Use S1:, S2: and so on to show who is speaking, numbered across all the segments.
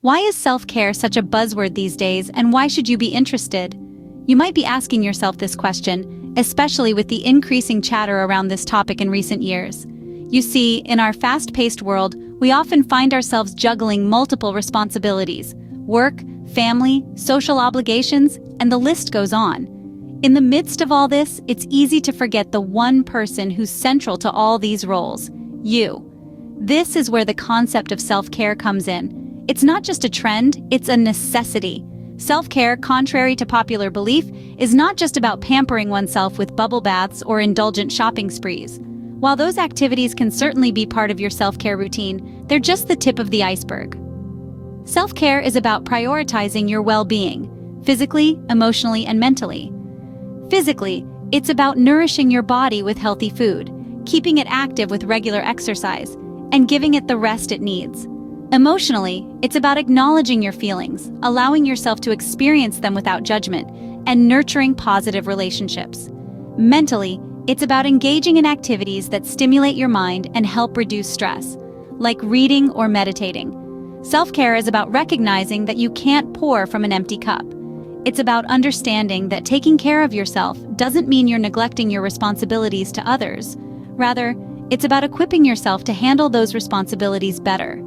S1: Why is self-care such a buzzword these days, and why should you be interested? You might be asking yourself this question, especially with the increasing chatter around this topic in recent years. You see, in our fast-paced world, we often find ourselves juggling multiple responsibilities: work, family, social obligations, and the list goes on. In the midst of all this, it's easy to forget the one person who's central to all these roles: you. This is where the concept of self-care comes in. It's not just a trend, it's a necessity. Self-care, contrary to popular belief, is not just about pampering oneself with bubble baths or indulgent shopping sprees. While those activities can certainly be part of your self-care routine, they're just the tip of the iceberg. Self-care is about prioritizing your well-being, physically, emotionally, and mentally. Physically, it's about nourishing your body with healthy food, keeping it active with regular exercise, and giving it the rest it needs. Emotionally, it's about acknowledging your feelings, allowing yourself to experience them without judgment, and nurturing positive relationships. Mentally, it's about engaging in activities that stimulate your mind and help reduce stress, like reading or meditating. Self-care is about recognizing that you can't pour from an empty cup. It's about understanding that taking care of yourself doesn't mean you're neglecting your responsibilities to others. Rather, it's about equipping yourself to handle those responsibilities better.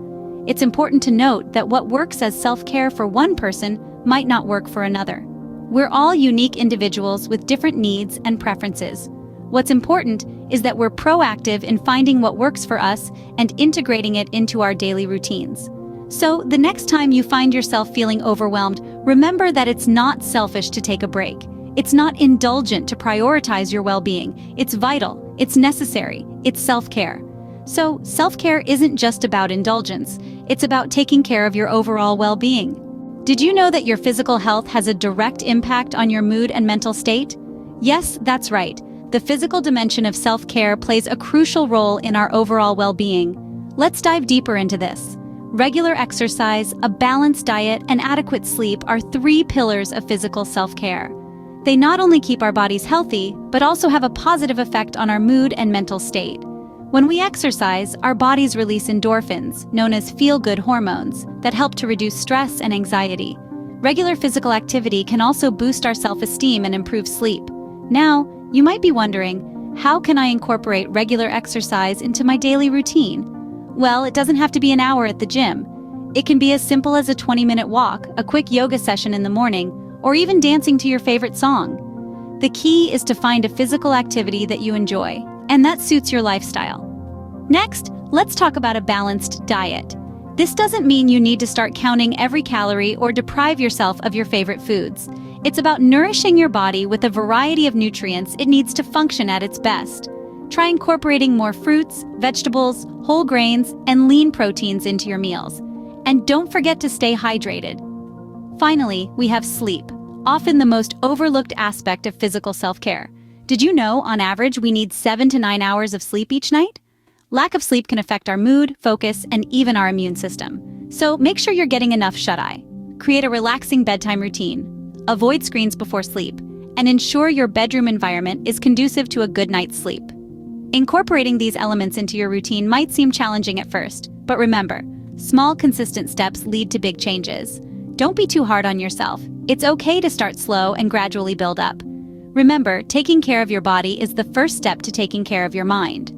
S1: It's important to note that what works as self-care for one person might not work for another. We're all unique individuals with different needs and preferences. What's important is that we're proactive in finding what works for us and integrating it into our daily routines. So, the next time you find yourself feeling overwhelmed, remember that it's not selfish to take a break. It's not indulgent to prioritize your well-being. It's vital, it's necessary, it's self-care. So, self-care isn't just about indulgence, it's about taking care of your overall well-being. Did you know that your physical health has a direct impact on your mood and mental state? Yes, that's right. The physical dimension of self-care plays a crucial role in our overall well-being. Let's dive deeper into this. Regular exercise, a balanced diet, and adequate sleep are 3 pillars of physical self-care. They not only keep our bodies healthy, but also have a positive effect on our mood and mental state. When we exercise, our bodies release endorphins, known as feel-good hormones, that help to reduce stress and anxiety. Regular physical activity can also boost our self-esteem and improve sleep. Now, you might be wondering, how can I incorporate regular exercise into my daily routine? Well, it doesn't have to be an hour at the gym. It can be as simple as a 20-minute walk, a quick yoga session in the morning, or even dancing to your favorite song. The key is to find a physical activity that you enjoy, and that suits your lifestyle. Next, let's talk about a balanced diet. This doesn't mean you need to start counting every calorie or deprive yourself of your favorite foods. It's about nourishing your body with a variety of nutrients it needs to function at its best. Try incorporating more fruits, vegetables, whole grains, and lean proteins into your meals. And don't forget to stay hydrated. Finally, we have sleep, often the most overlooked aspect of physical self-care. Did you know, on average, we need 7 to 9 hours of sleep each night? Lack of sleep can affect our mood, focus, and even our immune system. So make sure you're getting enough shut-eye. Create a relaxing bedtime routine. Avoid screens before sleep, and ensure your bedroom environment is conducive to a good night's sleep. Incorporating these elements into your routine might seem challenging at first, but remember, small, consistent steps lead to big changes. Don't be too hard on yourself. It's okay to start slow and gradually build up. Remember, taking care of your body is the first step to taking care of your mind.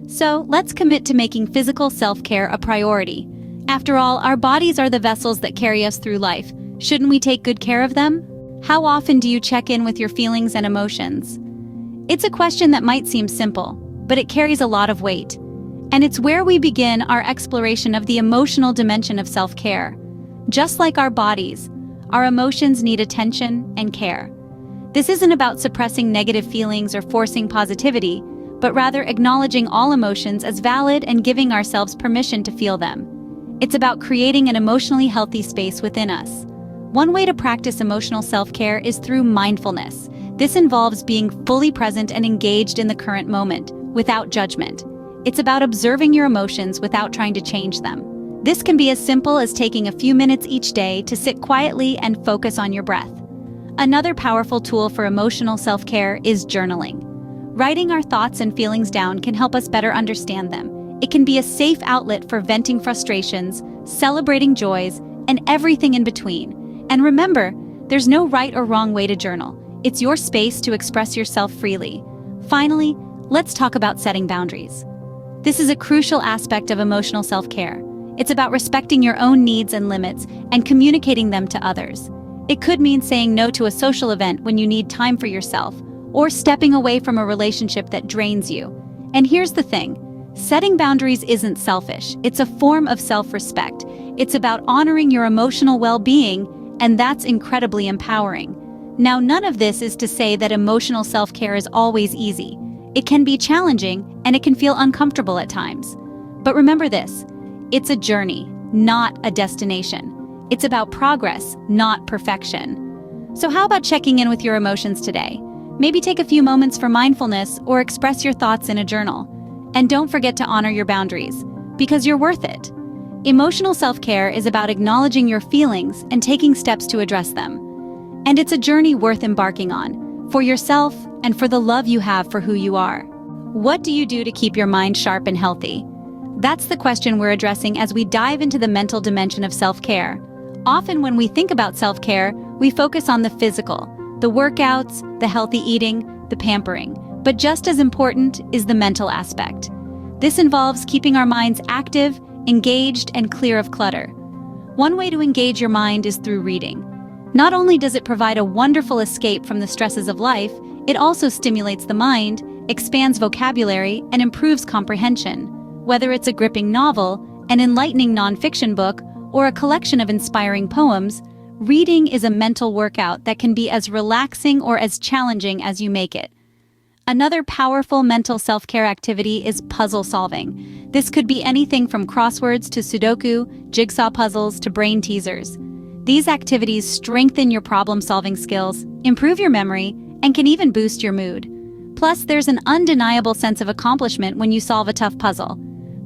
S1: So, let's commit to making physical self-care a priority. After all, our bodies are the vessels that carry us through life. Shouldn't we take good care of them? How often do you check in with your feelings and emotions? It's a question that might seem simple, but it carries a lot of weight. And it's where we begin our exploration of the emotional dimension of self-care. Just like our bodies, our emotions need attention and care. This isn't about suppressing negative feelings or forcing positivity, but rather acknowledging all emotions as valid and giving ourselves permission to feel them. It's about creating an emotionally healthy space within us. One way to practice emotional self-care is through mindfulness. This involves being fully present and engaged in the current moment, without judgment. It's about observing your emotions without trying to change them. This can be as simple as taking a few minutes each day to sit quietly and focus on your breath. Another powerful tool for emotional self-care is journaling. Writing our thoughts and feelings down can help us better understand them. It can be a safe outlet for venting frustrations, celebrating joys, and everything in between. And remember, there's no right or wrong way to journal. It's your space to express yourself freely. Finally, let's talk about setting boundaries. This is a crucial aspect of emotional self-care. It's about respecting your own needs and limits and communicating them to others. It could mean saying no to a social event when you need time for yourself, or stepping away from a relationship that drains you. And here's the thing, setting boundaries isn't selfish. It's a form of self-respect. It's about honoring your emotional well-being, and that's incredibly empowering. Now, none of this is to say that emotional self-care is always easy. It can be challenging, and it can feel uncomfortable at times. But remember this, it's a journey, not a destination. It's about progress, not perfection. So how about checking in with your emotions today? Maybe take a few moments for mindfulness or express your thoughts in a journal. And don't forget to honor your boundaries, because you're worth it. Emotional self-care is about acknowledging your feelings and taking steps to address them. And it's a journey worth embarking on, for yourself and for the love you have for who you are. What do you do to keep your mind sharp and healthy? That's the question we're addressing as we dive into the mental dimension of self-care. Often when we think about self-care, we focus on the physical, the workouts, the healthy eating, the pampering. But just as important is the mental aspect. This involves keeping our minds active, engaged, and clear of clutter. One way to engage your mind is through reading. Not only does it provide a wonderful escape from the stresses of life, it also stimulates the mind, expands vocabulary, and improves comprehension. Whether it's a gripping novel, an enlightening nonfiction book, or a collection of inspiring poems, reading is a mental workout that can be as relaxing or as challenging as you make it. Another powerful mental self-care activity is puzzle solving. This could be anything from crosswords to Sudoku, jigsaw puzzles to brain teasers. These activities strengthen your problem-solving skills, improve your memory, and can even boost your mood. Plus, there's an undeniable sense of accomplishment when you solve a tough puzzle.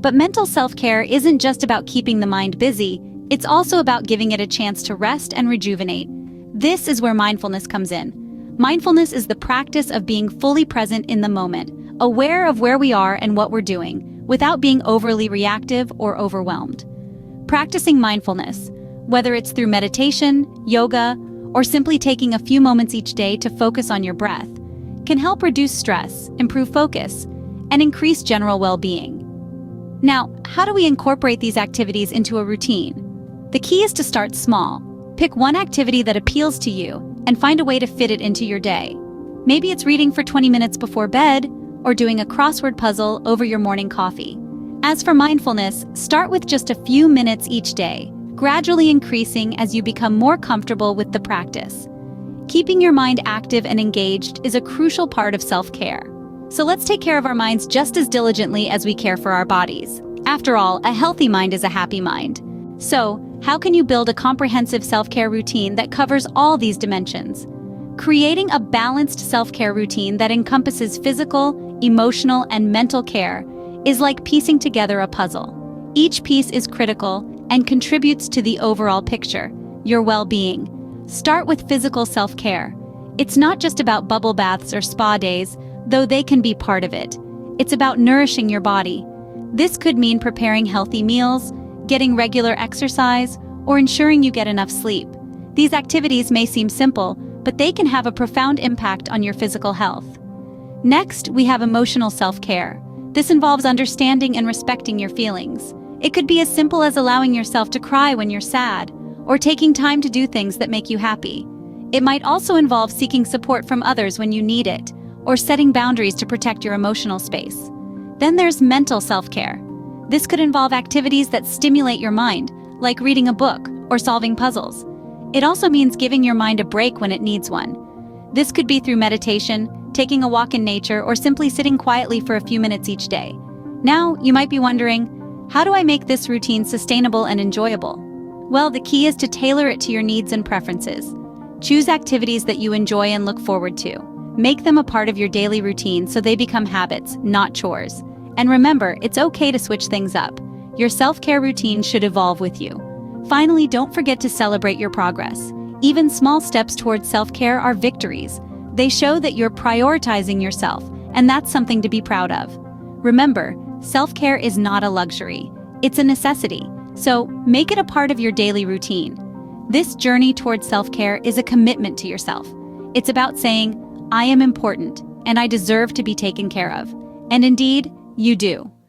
S1: But mental self-care isn't just about keeping the mind busy, it's also about giving it a chance to rest and rejuvenate. This is where mindfulness comes in. Mindfulness is the practice of being fully present in the moment, aware of where we are and what we're doing, without being overly reactive or overwhelmed. Practicing mindfulness, whether it's through meditation, yoga, or simply taking a few moments each day to focus on your breath, can help reduce stress, improve focus, and increase general well-being. Now, how do we incorporate these activities into a routine? The key is to start small. Pick one activity that appeals to you and find a way to fit it into your day. Maybe it's reading for 20 minutes before bed or doing a crossword puzzle over your morning coffee. As for mindfulness, start with just a few minutes each day, gradually increasing as you become more comfortable with the practice. Keeping your mind active and engaged is a crucial part of self-care. So let's take care of our minds just as diligently as we care for our bodies. After all, a healthy mind is a happy mind. So, how can you build a comprehensive self-care routine that covers all these dimensions? Creating a balanced self-care routine that encompasses physical, emotional, and mental care is like piecing together a puzzle. Each piece is critical and contributes to the overall picture, your well-being. Start with physical self-care. It's not just about bubble baths or spa days, though they can be part of it. It's about nourishing your body. This could mean preparing healthy meals, getting regular exercise, or ensuring you get enough sleep. These activities may seem simple, but they can have a profound impact on your physical health. Next, we have emotional self-care. This involves understanding and respecting your feelings. It could be as simple as allowing yourself to cry when you're sad, or taking time to do things that make you happy. It might also involve seeking support from others when you need it, or setting boundaries to protect your emotional space. Then there's mental self-care. This could involve activities that stimulate your mind, like reading a book or solving puzzles. It also means giving your mind a break when it needs one. This could be through meditation, taking a walk in nature, or simply sitting quietly for a few minutes each day. Now, you might be wondering, how do I make this routine sustainable and enjoyable? Well, the key is to tailor it to your needs and preferences. Choose activities that you enjoy and look forward to. Make them a part of your daily routine so they become habits, not chores. And remember, it's okay to switch things up. Your self-care routine should evolve with you. Finally, don't forget to celebrate your progress. Even small steps towards self-care are victories. They show that you're prioritizing yourself, and that's something to be proud of. Remember, self-care is not a luxury. It's a necessity. So make it a part of your daily routine. This journey towards self-care is a commitment to yourself. It's about saying, I am important and I deserve to be taken care of. And indeed, you do.